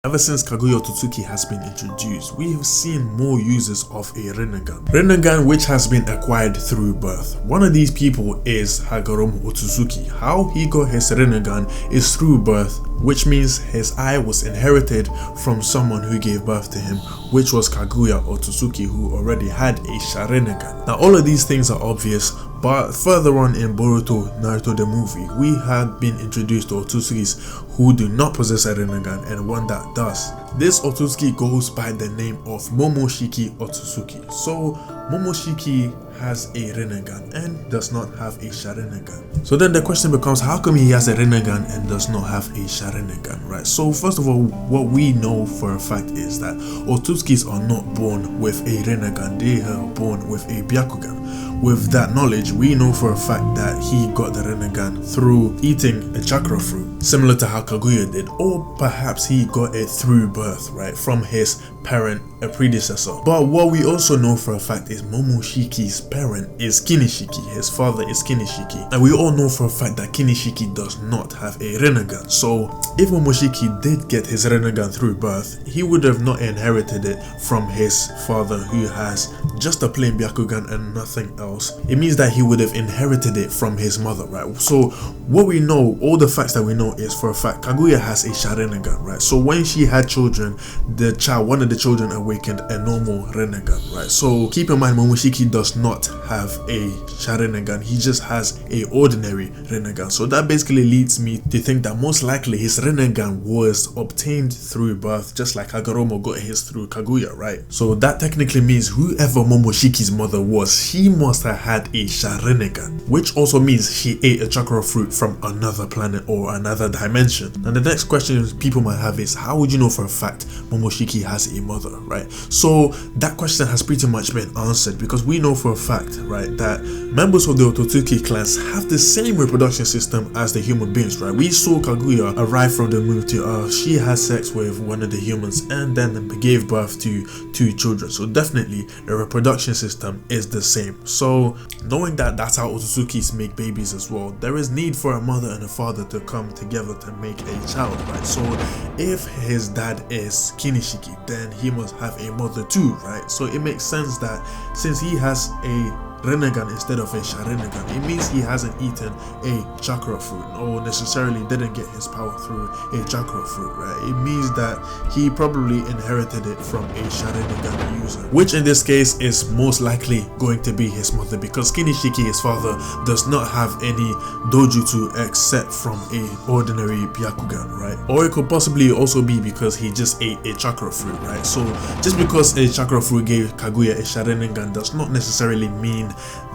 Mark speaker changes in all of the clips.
Speaker 1: Ever since Kaguya Otsutsuki has been introduced, we have seen more uses of a Rinnegan. Rinnegan which has been acquired through birth. One of these people is Hagaromo Otsutsuki. How he got his Rinnegan is through birth, which means his eye was inherited from someone who gave birth to him, which was Kaguya Otsutsuki, who already had a sharinnegan. Now all of these things are obvious, but further on in Boruto Naruto the movie, we had been introduced to Otsutsukis who do not possess a Rinnegan and one that does. This Otsutsuki goes by the name of Momoshiki Otsutsuki. So Momoshiki has a Rinnegan and does not have a sharinnegan. So then the question becomes, how come he has a Rinnegan and does not have a sharinnegan, right? So first of all, what we know for a fact is that Otsutskis are not born with a Rinnegan, they are born with a Byakugan. With that knowledge, we know for a fact that he got the Rinnegan through eating a chakra fruit, similar to how Kaguya did, or perhaps he got it through birth, right, from his parent, a predecessor. But what we also know for a fact is Momoshiki's parent is Kinshiki, his father is Kinshiki, and we all know for a fact that Kinshiki does not have a Rinnegan. So if Momoshiki did get his Rinnegan through birth, he would have not inherited it from his father who has just a plain Byakugan and nothing else. It means that he would have inherited it from his mother, right? So what we know, all the facts that we know is for a fact Kaguya has a sharinnegan, right? So when she had children, one of the children awakened a normal Rinnegan, right? So keep in mind, Momoshiki does not have a sharinnegan, he just has a ordinary Rinnegan. So that basically leads me to think that most likely his Rinnegan was obtained through birth, just like Hagaromo got his through Kaguya, right? So that technically means whoever Momoshiki's mother was, she must have had a sharinnegan, which also means she ate a chakra fruit from another planet or another dimension. And the next question people might have is, how would you know for a fact Momoshiki has a mother, right? So that question has pretty much been answered, because we know for a fact, right, that members of the Otsutsuki clans have the same reproduction system as the human beings, right? We saw Kaguya arrive from the moon to Earth, she had sex with one of the humans and then gave birth to 2 children. So definitely the reproduction system is the same. So knowing that that's how Otsutsukis make babies as well, there is need for a mother and a father to come together to make a child, right? So if his dad is Kinshiki, then he must have a mother too, right? So it makes sense that since he has a Rinnegan instead of a sharinnegan, it means he hasn't eaten a chakra fruit or necessarily didn't get his power through a chakra fruit, right? It means that he probably inherited it from a sharinnegan user, which in this case is most likely going to be his mother, because Kinshiki, his father, does not have any dojutsu except from a ordinary Byakugan, right? Or it could possibly also be because he just ate a chakra fruit, right? So just because a chakra fruit gave Kaguya a sharinnegan does not necessarily mean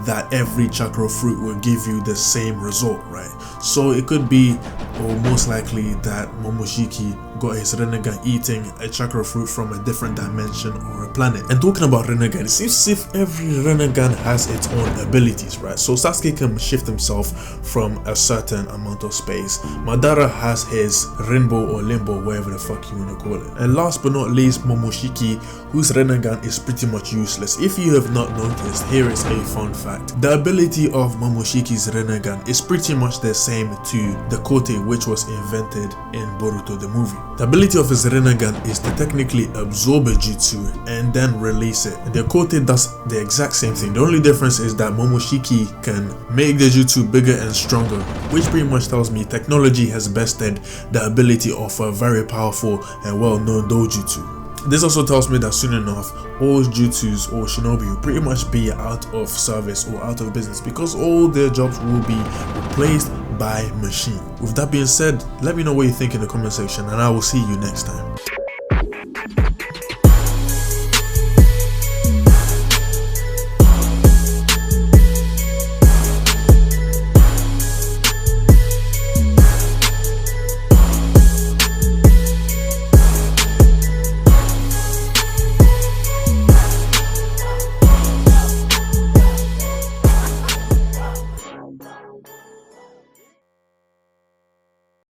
Speaker 1: that every chakra fruit will give you the same result, right? So it could be, or most likely, that Momoshiki got his Rinnegan eating a chakra fruit from a different dimension or a planet. And talking about Rinnegan, it seems as if every Rinnegan has its own abilities, right? So Sasuke can shift himself from a certain amount of space. Madara has his Rinbo or Limbo, whatever the fuck you wanna call it. And last but not least, Momoshiki, whose Rinnegan is pretty much useless. If you have not noticed, here is a fun fact. The ability of Momoshiki's Rinnegan is pretty much the same to the Kote, which was invented in Boruto the movie. The ability of his Rinnegan is to technically absorb a jutsu and then release it. And the Kote does the exact same thing. The only difference is that Momoshiki can make the jutsu bigger and stronger, which pretty much tells me technology has bested the ability of a very powerful and well-known dojutsu. This also tells me that soon enough, all jutsus or shinobi will pretty much be out of service or out of business, because all their jobs will be replaced by machine. With that being said, let me know what you think in the comment section, and I will see you next time.